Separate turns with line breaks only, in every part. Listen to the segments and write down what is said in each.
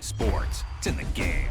Sports. It's in the game.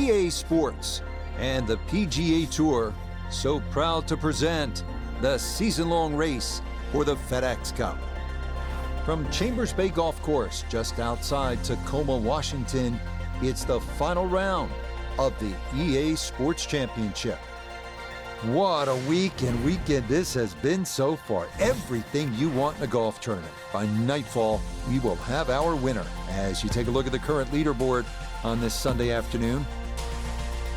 EA Sports and the PGA Tour so proud to present the season-long race for the FedEx Cup. From Chambers Bay Golf Course just outside Tacoma, Washington, it's the final round of the EA Sports Championship. What a week and weekend this has been so far. Everything you want in a golf tournament. By nightfall, we will have our winner. As you take a look at the current leaderboard on this Sunday afternoon,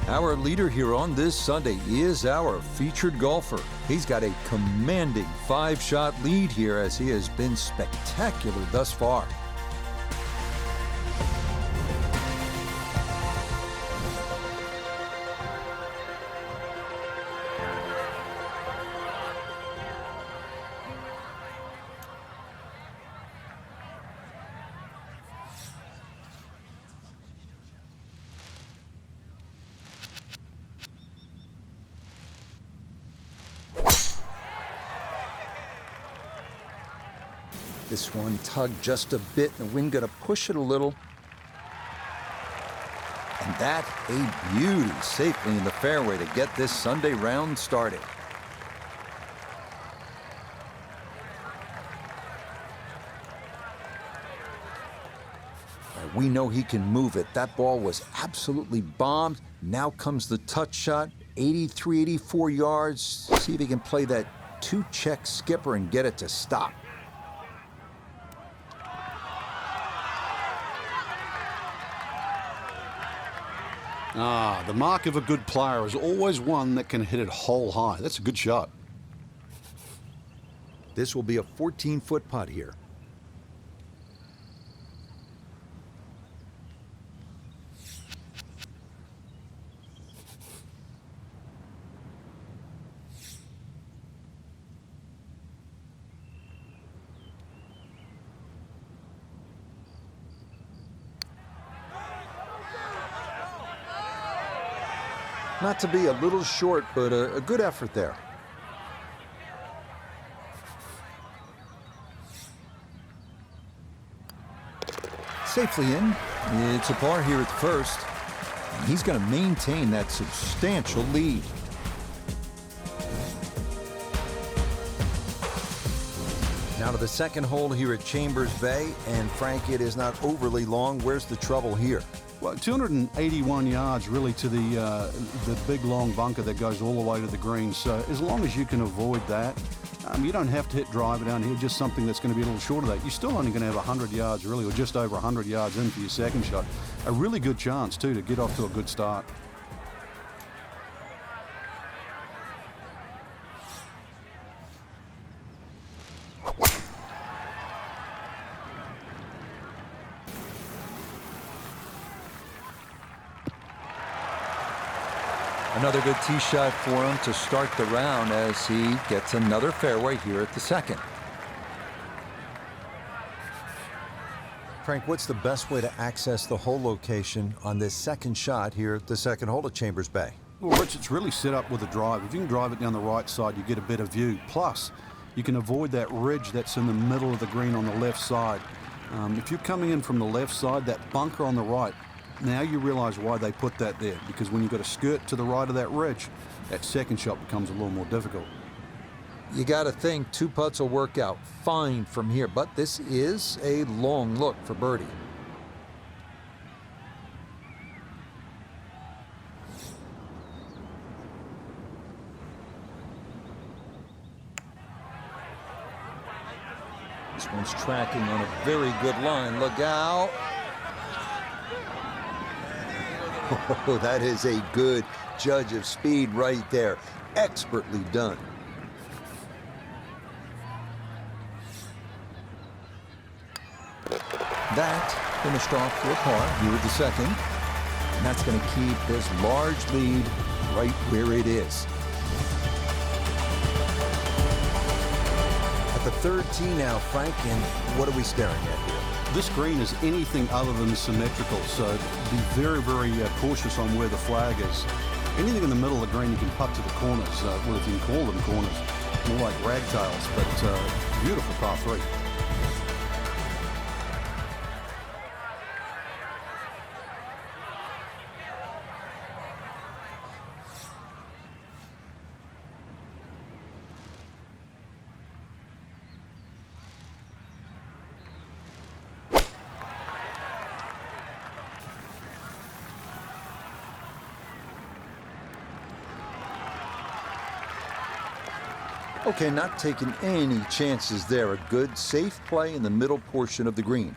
our leader here on this Sunday is our featured golfer. He's got a commanding 5-shot lead here as he has been spectacular thus far. This one tugged just a bit, and the wind gonna push it a little. And that a beauty safely in the fairway to get this Sunday round started. We know he can move it. That ball was absolutely bombed. Now comes the touch shot, 83, 84 yards. See if he can play that 2-check skipper and get it to stop.
The mark of a good player is always one that can hit it hole high. That's a good shot.
This will be a 14-foot putt here. Not to be a little short, but a good effort there. Safely in. It's a par here at the first. And he's going to maintain that substantial lead. Now to the second hole here at Chambers Bay. And Frank, it is not overly long. Where's the trouble here?
Well, 281 yards really to the big long bunker that goes all the way to the green. So as long as you can avoid that, you don't have to hit driver down here, just something that's going to be a little short of that. You're still only going to have 100 yards really, or just over 100 yards in for your second shot. A really good chance too to get off to a good start.
Another good tee shot for him to start the round as he gets another fairway here at the second. Frank, what's the best way to access the hole location on this second shot here at the second hole at Chambers Bay?
Well, Rich, it's really set up with a drive. If you can drive it down the right side, you get a better view. Plus, you can avoid that ridge that's in the middle of the green on the left side. If you're coming in from the left side, that bunker on the right, now you realize why they put that there, because when you've got a skirt to the right of that ridge, that second shot becomes a little more difficult.
You got to think 2 putts will work out fine from here, but this is a long look for birdie. This one's tracking on a very good line. Look out. Oh, that is a good judge of speed right there. Expertly done. That finished off for a par here at the second. And that's going to keep this large lead right where it is. At the third tee now, Frank, and what are we staring at here?
This green is anything other than symmetrical, so be very, very cautious on where the flag is. Anything in the middle of the green you can putt to the corners, well, if you can call them corners, more like ragtails, but beautiful par 3.
Okay, not taking any chances there. A good, safe play in the middle portion of the green.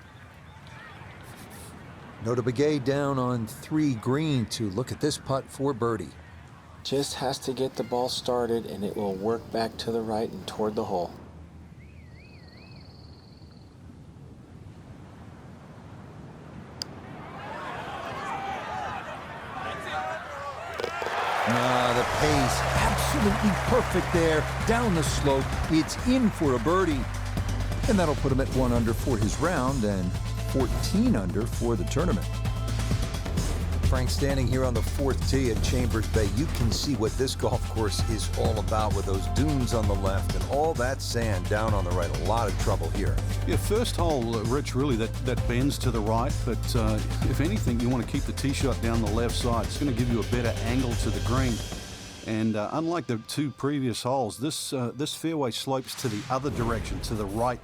Nota Begay down on 3 green to look at this putt for birdie.
Just has to get the ball started and it will work back to the right and toward the hole.
The pace, absolutely perfect there. Down the slope, it's in for a birdie. And that'll put him at 1 under for his round and 14 under for the tournament. Frank, standing here on the 4th tee at Chambers Bay, you can see what this golf course is all about with those dunes on the left and all that sand down on the right. A lot of trouble here.
Yeah, first hole, Rich, really that bends to the right, but if anything, you want to keep the tee shot down the left side. It's going to give you a better angle to the green. And unlike the 2 previous holes, this fairway slopes to the other direction, to the right.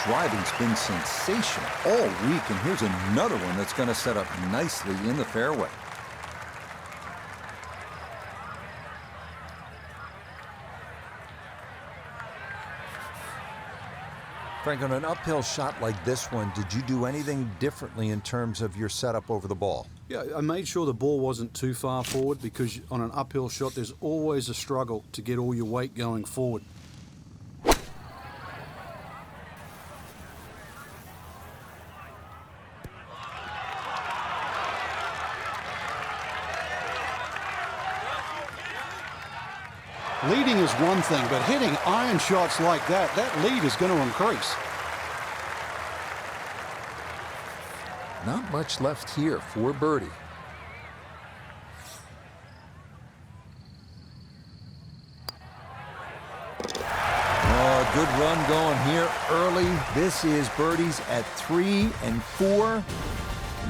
Driving's been sensational all week, and here's another one that's going to set up nicely in the fairway. Frank, on an uphill shot like this one, did you do anything differently in terms of your setup over the ball?
Yeah, I made sure the ball wasn't too far forward, because on an uphill shot, there's always a struggle to get all your weight going forward. Leading is one thing, but hitting iron shots like that lead is going to increase.
Not much left here for birdie. Oh, good run going here early. This is birdies at 3 and 4.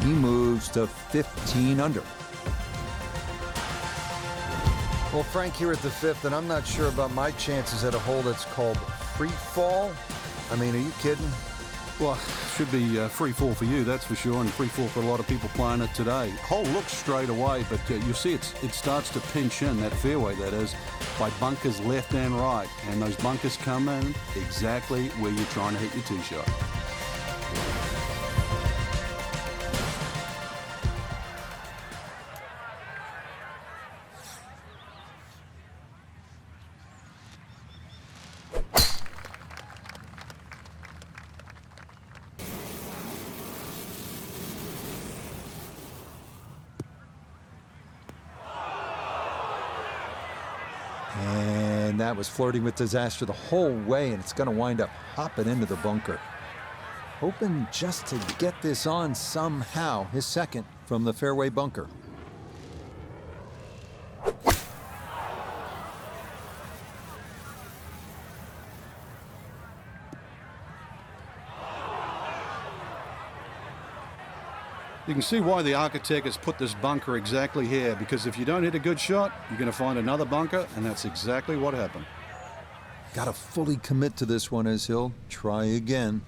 He moves to 15 under. Well, Frank, here at the 5th, and I'm not sure about my chances at a hole that's called free fall. I mean, are you kidding?
Well, should be free fall for you, that's for sure, and free fall for a lot of people playing it today. Hole looks straight away, but you'll see it starts to pinch in, that fairway, that is, by bunkers left and right. And those bunkers come in exactly where you're trying to hit your tee shot.
And that was flirting with disaster the whole way, and it's going to wind up hopping into the bunker. Hoping just to get this on somehow, his second from the fairway bunker.
You can see why the architect has put this bunker exactly here, because if you don't hit a good shot, you're going to find another bunker, and that's exactly what happened.
Got to fully commit to this one as he'll try again.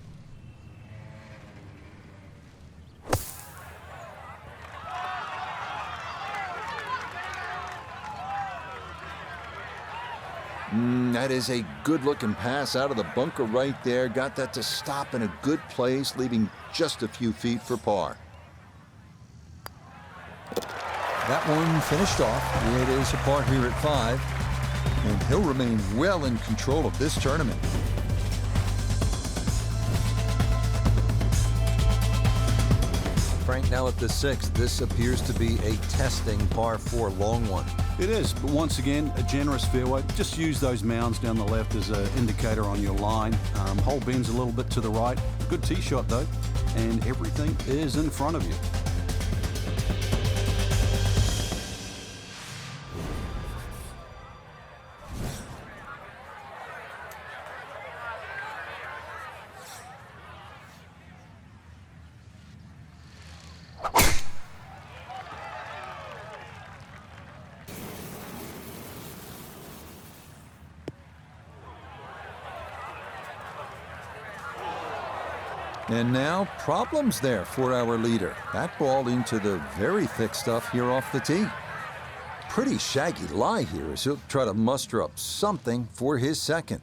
That is a good-looking pass out of the bunker right there. Got that to stop in a good place, leaving just a few feet for par. That one finished off. It is a par here at 5, and he'll remain well in control of this tournament. Frank, now at the 6th, this appears to be a testing par 4 long one.
It is, but once again, a generous fairway. Just use those mounds down the left as an indicator on your line. Hole bends a little bit to the right. Good tee shot, though, and everything is in front of you.
And now problems there for our leader. That ball into the very thick stuff here off the tee. Pretty shaggy lie here as he'll try to muster up something for his second.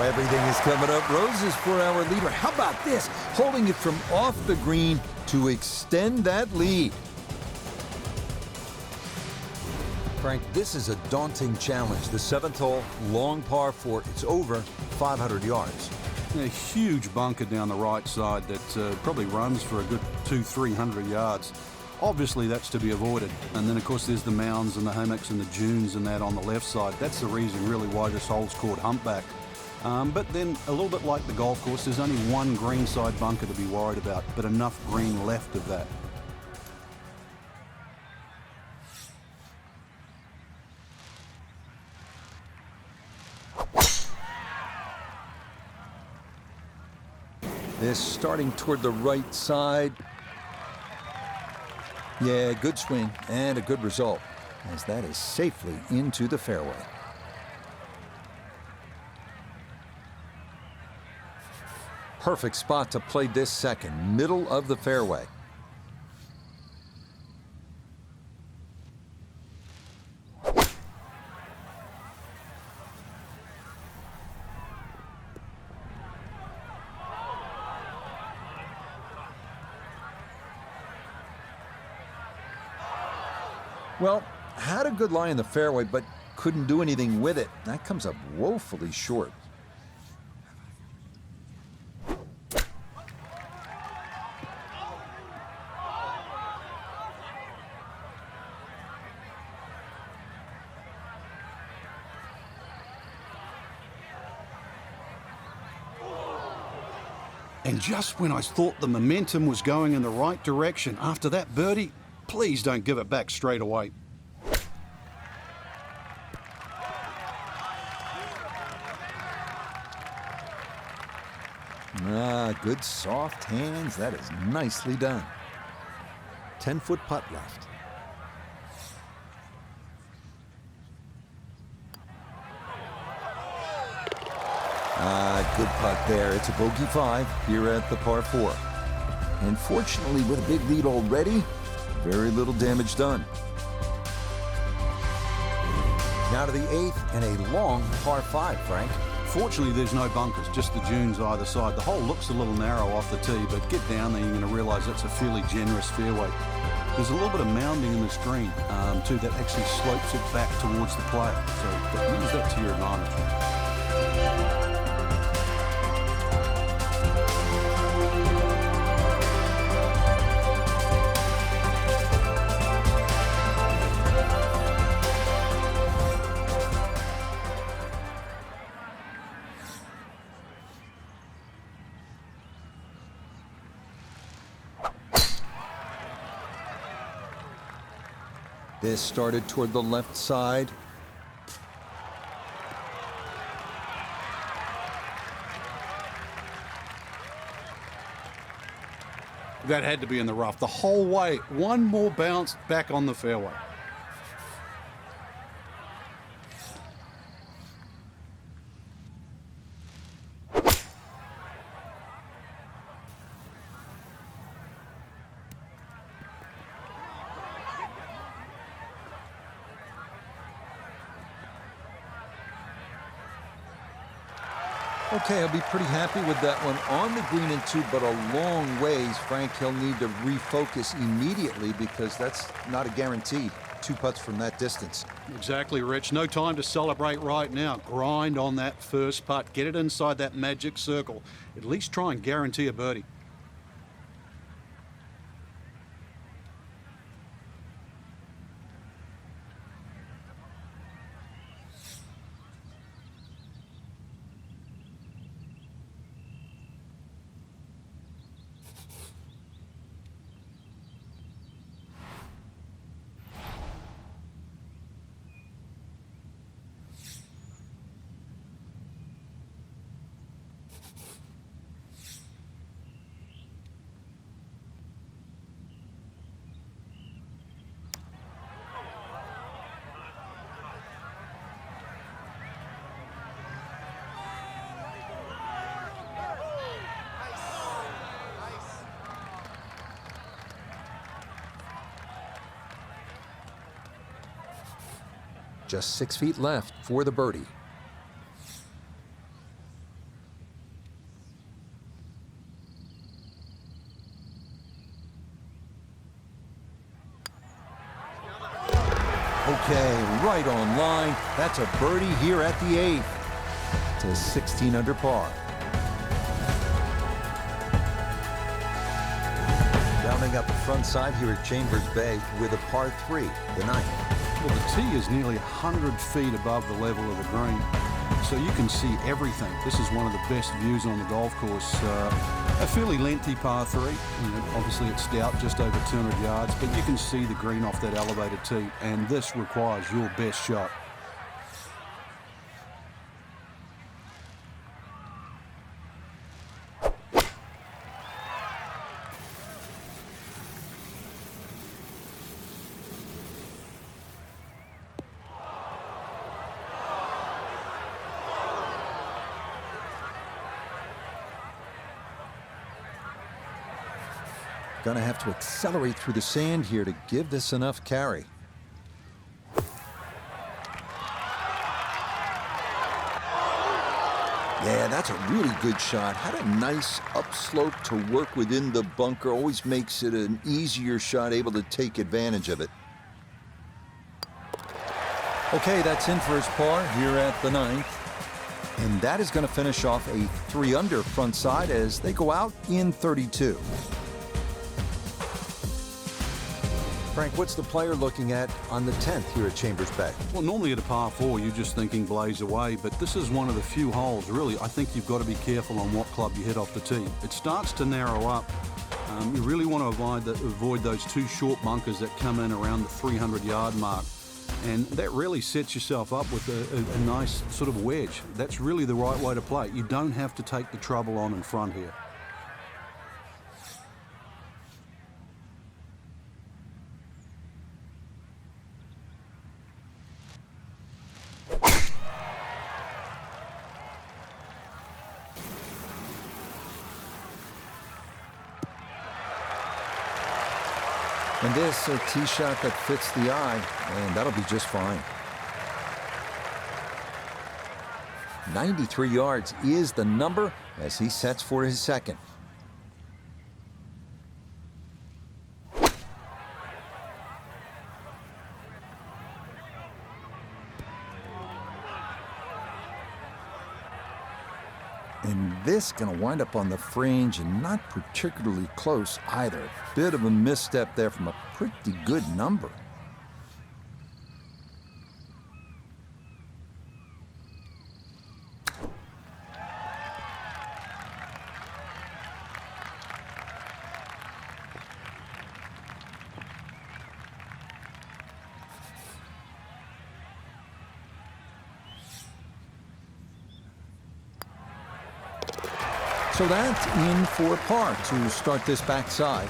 Everything is coming up roses for our leader. How about this? Holding it from off the green to extend that lead. Frank, this is a daunting challenge. The 7th hole, long par 4. It's over 500 yards.
A huge bunker down the right side that probably runs for a good 200-300 yards. Obviously, that's to be avoided. And then, of course, there's the mounds and the hummocks and the dunes and that on the left side. That's the reason, really, why this hole's called Humpback. But then, a little bit like the golf course, there's only one greenside bunker to be worried about, but enough green left of that.
This starting toward the right side. Yeah, good swing and a good result, as that is safely into the fairway. Perfect spot to play this second, middle of the fairway. Well, had a good lie in the fairway, but couldn't do anything with it. That comes up woefully short.
And just when I thought the momentum was going in the right direction after that birdie, please don't give it back straight away.
Good soft hands. That is nicely done. 10-foot putt left. Good putt there. It's a bogey 5 here at the par 4. And fortunately, with a big lead already, very little damage done. Now to the 8th and a long par 5, Frank.
Fortunately, there's no bunkers, just the dunes either side. The hole looks a little narrow off the tee, but get down there, you're going to realise that's a fairly generous fairway. There's a little bit of mounding in this green, too, that actually slopes it back towards the player. So use that to your advantage.
This started toward the left side.
That had to be in the rough the whole way. One more bounce back on the fairway.
Okay, I'll be pretty happy with that one on the green and 2, but a long ways. Frank, he'll need to refocus immediately because that's not a guarantee. 2 putts from that distance.
Exactly, Rich. No time to celebrate right now. Grind on that first putt. Get it inside that magic circle. At least try and guarantee a birdie.
Just 6 feet left for the birdie. Okay, right on line. That's a birdie here at the 8th to 16 under par. Rounding up the front side here at Chambers Bay with a par 3, the 9th.
Well, the tee is nearly 100 feet above the level of the green, so you can see everything. This is one of the best views on the golf course. A fairly lengthy par 3. Obviously, it's stout, just over 200 yards, but you can see the green off that elevated tee, and this requires your best shot.
Gonna have to accelerate through the sand here to give this enough carry. Yeah, that's a really good shot. Had a nice upslope to work within the bunker. Always makes it an easier shot, able to take advantage of it. Okay, that's in for his par here at the 9th. And that is going to finish off a 3 under front side as they go out in 32. Frank, what's the player looking at on the 10th here at Chambers Bay?
Well, normally at a par 4, you're just thinking blaze away, but this is one of the few holes, really, I think you've got to be careful on what club you hit off the tee. It starts to narrow up. You really want to avoid those 2 short bunkers that come in around the 300-yard mark. And that really sets yourself up with a nice sort of wedge. That's really the right way to play. You don't have to take the trouble on in front here.
And this, a tee shot that fits the eye, and that'll be just fine. 93 yards is the number as he sets for his second. And this going to wind up on the fringe and not particularly close either. Bit of a misstep there from a pretty good number. So that's in for par to start this backside.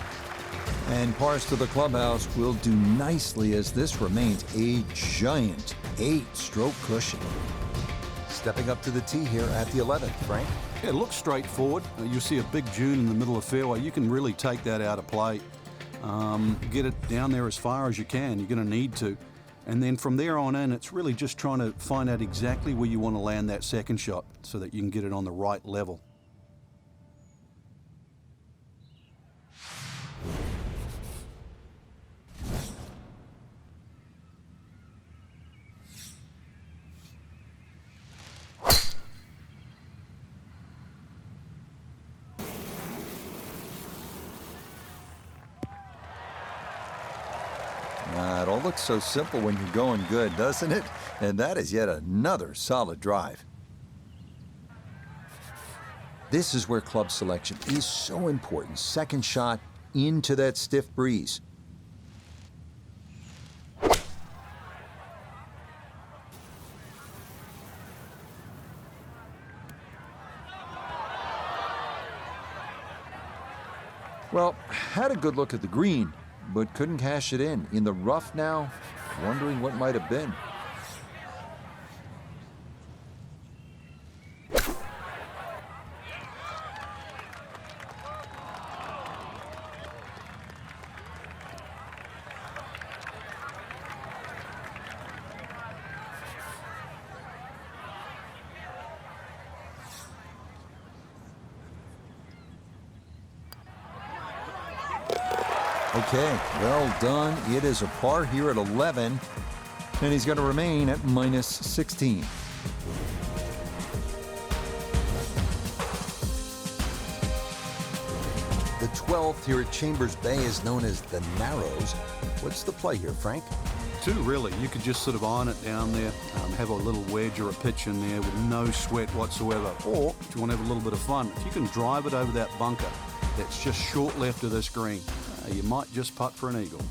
And pars to the clubhouse will do nicely as this remains a giant 8-stroke cushion. Stepping up to the tee here at the 11th, Frank.
Yeah, it looks straightforward. You see a big dune in the middle of the fairway. You can really take that out of play. Get it down there as far as you can. You're going to need to. And then from there on in, it's really just trying to find out exactly where you want to land that second shot so that you can get it on the right level.
It all looks so simple when you're going good, doesn't it? And that is yet another solid drive. This is where club selection is so important. Second shot into that stiff breeze. Well, had a good look at the green, but couldn't cash it in. In the rough now, wondering what might have been. Okay, well done. It is a par here at 11, and he's going to remain at minus 16. The 12th here at Chambers Bay is known as the Narrows. What's the play here, Frank?
Two, really. You could just sort of iron it down there, have a little wedge or a pitch in there with no sweat whatsoever. Or, if you want to have a little bit of fun, if you can drive it over that bunker that's just short left of this green, you might just putt for an eagle.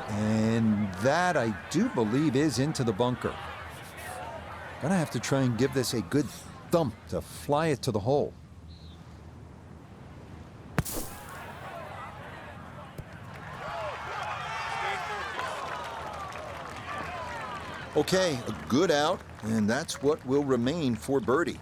And that, I do believe, is into the bunker. Gonna have to try and give this a good thump to fly it to the hole. Okay, a good out, and that's what will remain for birdie.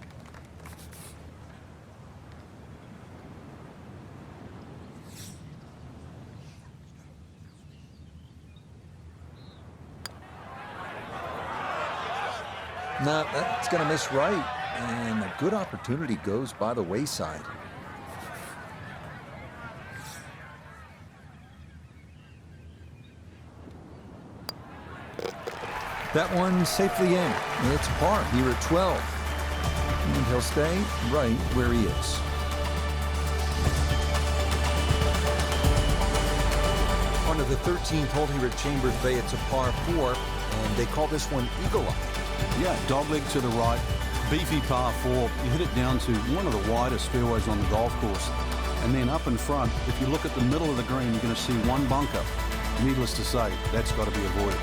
No, that's going to miss right, and a good opportunity goes by the wayside. That one safely in. It's par here at 12. And he'll stay right where he is. On to the 13th hole here at Chambers Bay. It's a par 4, and they call this one Eagle Eye.
Yeah, dogleg to the right, beefy par 4. You hit it down to one of the widest fairways on the golf course. And then up in front, if you look at the middle of the green, you're going to see one bunker. Needless to say, that's got to be avoided.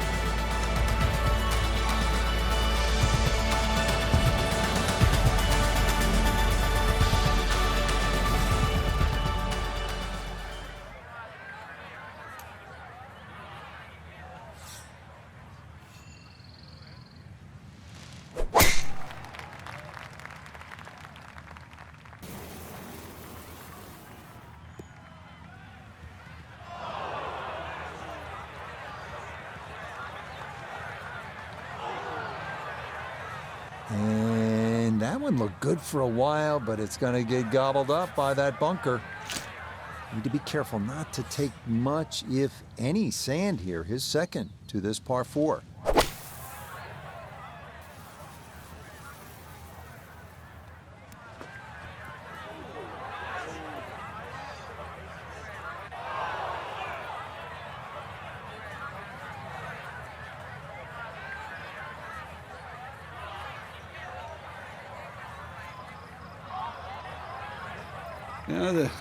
And that one looked good for a while, but it's going to get gobbled up by that bunker. Need to be careful not to take much, if any, sand here. His second to this par 4.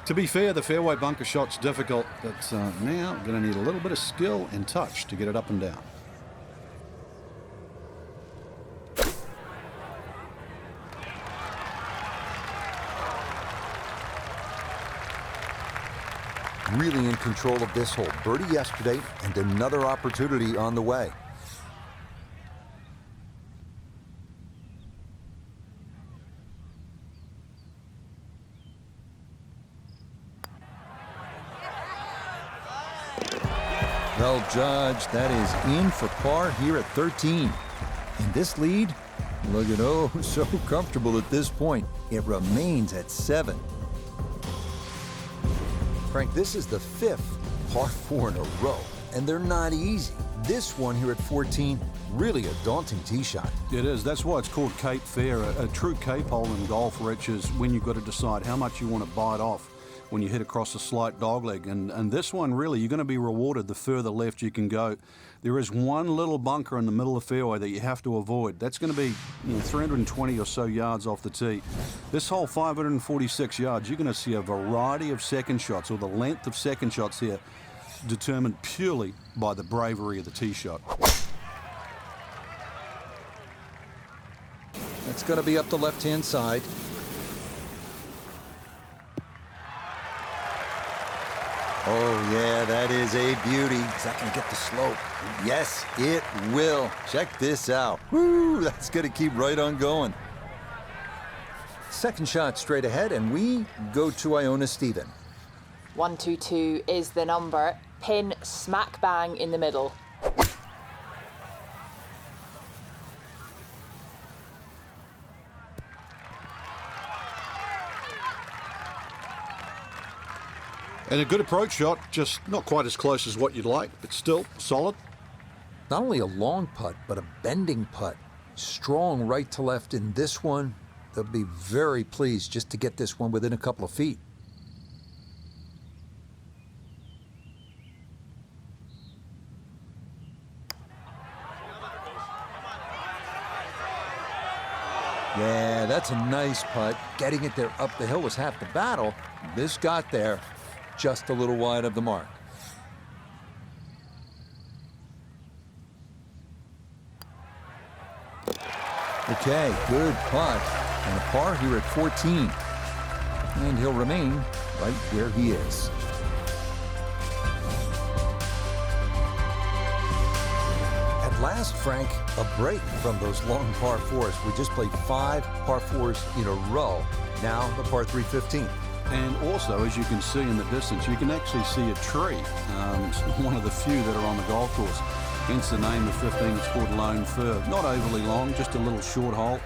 To be fair, the fairway bunker shot's difficult, but now we're going to need a little bit of skill and touch to get it up and down. Really in control of this hole. Birdie yesterday, and another opportunity on the way. Well judged. That is in for par here at 13. And this lead, looking oh so comfortable at this point. It remains at 7. Frank, this is the 5th par 4 in a row, and they're not easy. This one here at 14, really a daunting tee shot.
It is. That's why it's called Cape Fair. A true Cape hole in golf, Rich, is when you've got to decide how much you want to bite off when you hit across a slight dogleg. And this one, really, you're going to be rewarded the further left you can go. There is one little bunker in the middle of the fairway that you have to avoid. That's going to be 320 or so yards off the tee. This hole, 546 yards, you're going to see a variety of second shots, or the length of second shots here, determined purely by the bravery of the tee shot.
That's going to be up the left-hand side. Oh, yeah, that is a beauty. Is that going to get the slope? Yes, it will. Check this out. Woo, that's going to keep right on going. Second shot straight ahead, and we go to Iona Stephen.
122 is the number. Pin smack bang in the middle.
And a good approach shot, just not quite as close as what you'd like, but still solid.
Not only a long putt, but a bending putt. Strong right to left in this one. They'll be very pleased just to get this one within a couple of feet. Yeah, that's a nice putt. Getting it there up the hill was half the battle. This got there just a little wide of the mark. Okay, good putt. And a par here at 14. And he'll remain right where he is. At last, Frank, a break from those long par fours. We just played 5 par fours in a row. Now the par 3 15th.
And also, as you can see in the distance, you can actually see a tree. It's one of the few that are on the golf course. Hence the name of 15. It's called Lone Fir. Not overly long, just a little short hole.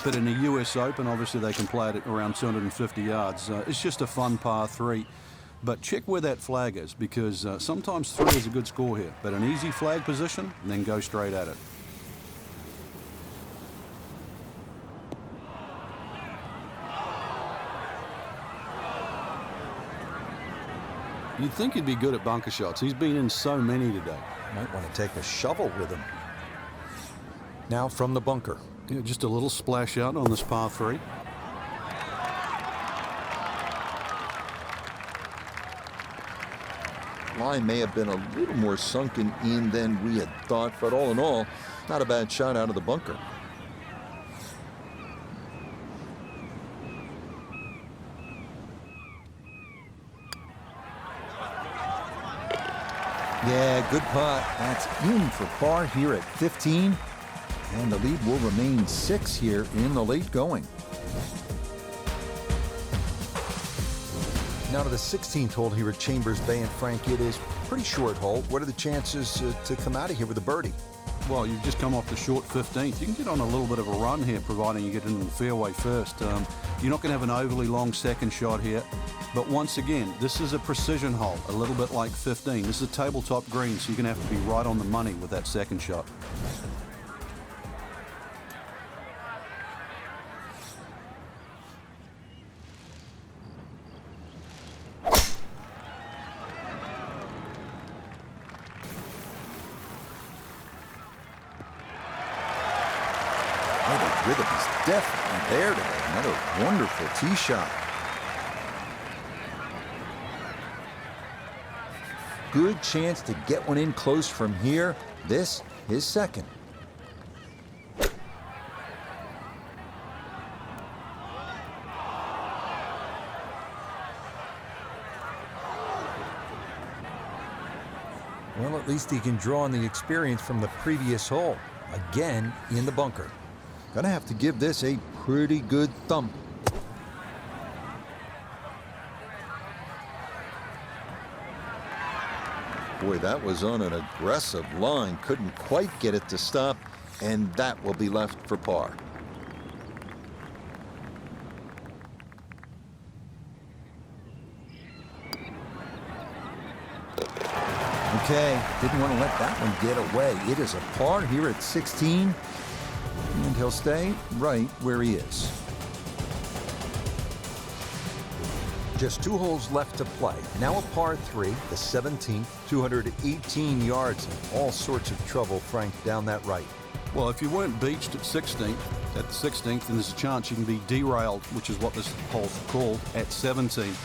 But in the US Open, obviously they can play it at around 250 yards. It's just a fun par 3. But check where that flag is, because sometimes 3 is a good score here. But an easy flag position, and then go straight at it. You'd think he'd be good at bunker shots. He's been in so many today.
Might want to take a shovel with him. Now from the bunker.
Yeah, just a little splash out on this par 3.
Line may have been a little more sunken in than we had thought, but all in all, not a bad shot out of the bunker. Yeah, good putt. That's in for par here at 15. And the lead will remain 6 here in the late going. Now to the 16th hole here at Chambers Bay, and Frank, it is a pretty short hole. What are the chances to come out of here with a birdie?
Well, you've just come off the short 15th. You can get on a little bit of a run here, providing you get into the fairway first. You're not going to have an overly long second shot here. But once again, this is a precision hole, a little bit like 15. This is a tabletop green, so you're going to have to be right on the money with that second shot.
The rhythm is definitely there today. Another wonderful tee shot. Good chance to get one in close from here. This is second. Well, at least he can draw on the experience from the previous hole. Again in the bunker. Gonna have to give this a pretty good thump. Boy, that was on an aggressive line. Couldn't quite get it to stop, and that will be left for par. Okay, didn't want to let that one get away. It is a par here at 16, and he'll stay right where he is. Just 2 holes left to play. Now a par 3, the 17th, 218 yards, and all sorts of trouble, Frank, down that right.
Well, if you weren't beached at the 16th, then there's a chance you can be derailed, which is what this hole's called, at 17.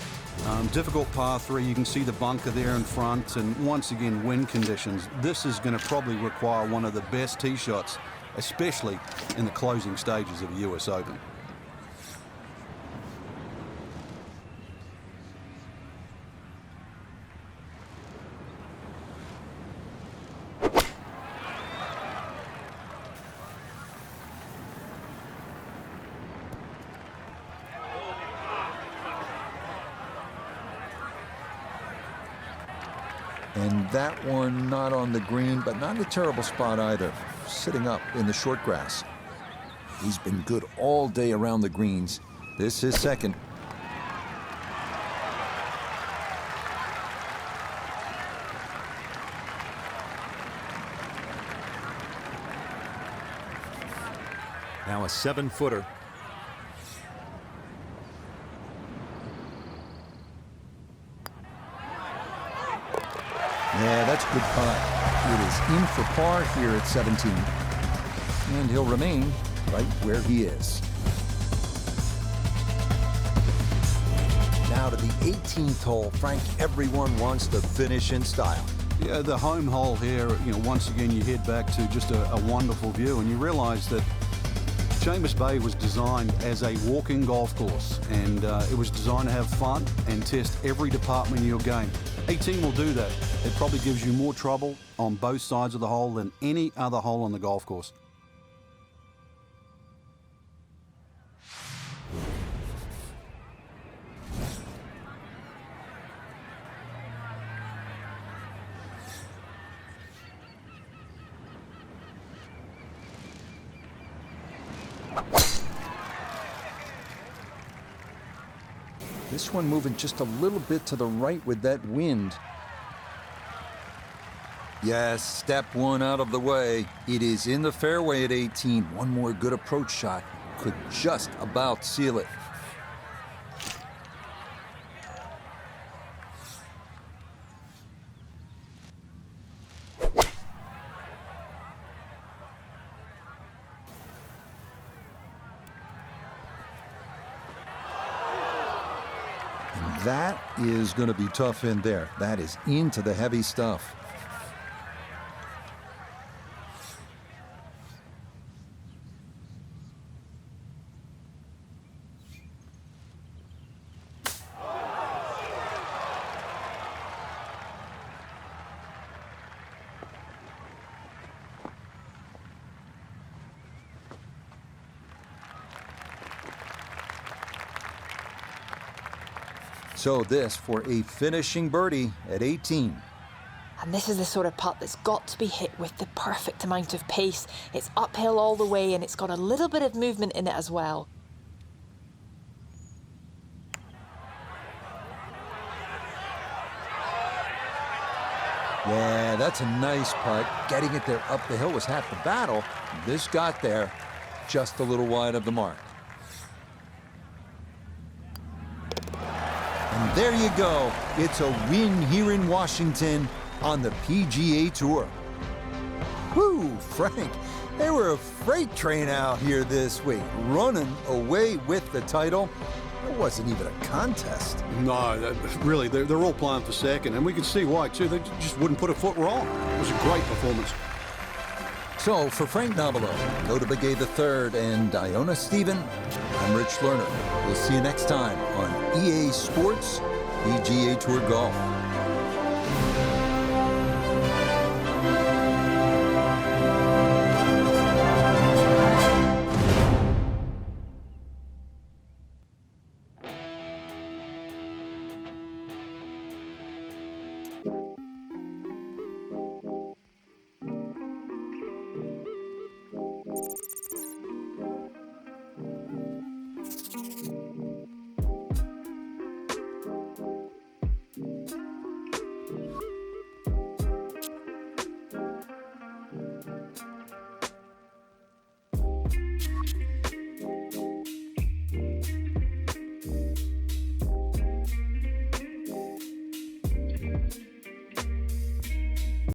Difficult par 3. You can see the bunker there in front, and once again, wind conditions. This is going to probably require one of the best tee shots, especially in the closing stages of the US Open.
And that one not on the green, but not in a terrible spot either, sitting up in the short grass. He's been good all day around the greens. This is second.
Now a 7-footer.
Yeah, that's a good putt. It is in for par here at 17. And he'll remain right where he is. Now to the 18th hole. Frank, everyone wants to finish in style.
Yeah, the home hole here, once again, you head back to just a wonderful view, and you realize that Chambers Bay was designed as a walking golf course, and it was designed to have fun and test every department of your game. 18 will do that. It probably gives you more trouble on both sides of the hole than any other hole on the golf course.
This one moving just a little bit to the right with that wind. Yes, step one out of the way. It is in the fairway at 18. One more good approach shot could just about seal it. That is going to be tough in there. That is into the heavy stuff. So this for a finishing birdie at 18.
And this is the sort of putt that's got to be hit with the perfect amount of pace. It's uphill all the way, and it's got a little bit of movement in it as well.
Yeah, that's a nice putt. Getting it there up the hill was half the battle. This got there just a little wide of the mark. And there you go. It's a win here in Washington on the PGA Tour. Whoo, Frank, they were a freight train out here this week, running away with the title. It wasn't even a contest.
No, really, they're all playing for second, and we can see why, too. They just wouldn't put a foot wrong. It was a great performance.
So, for Frank Nobilo, Nota Begay III, and Iona Stephen, I'm Rich Lerner. We'll see you next time on EA Sports PGA Tour Golf.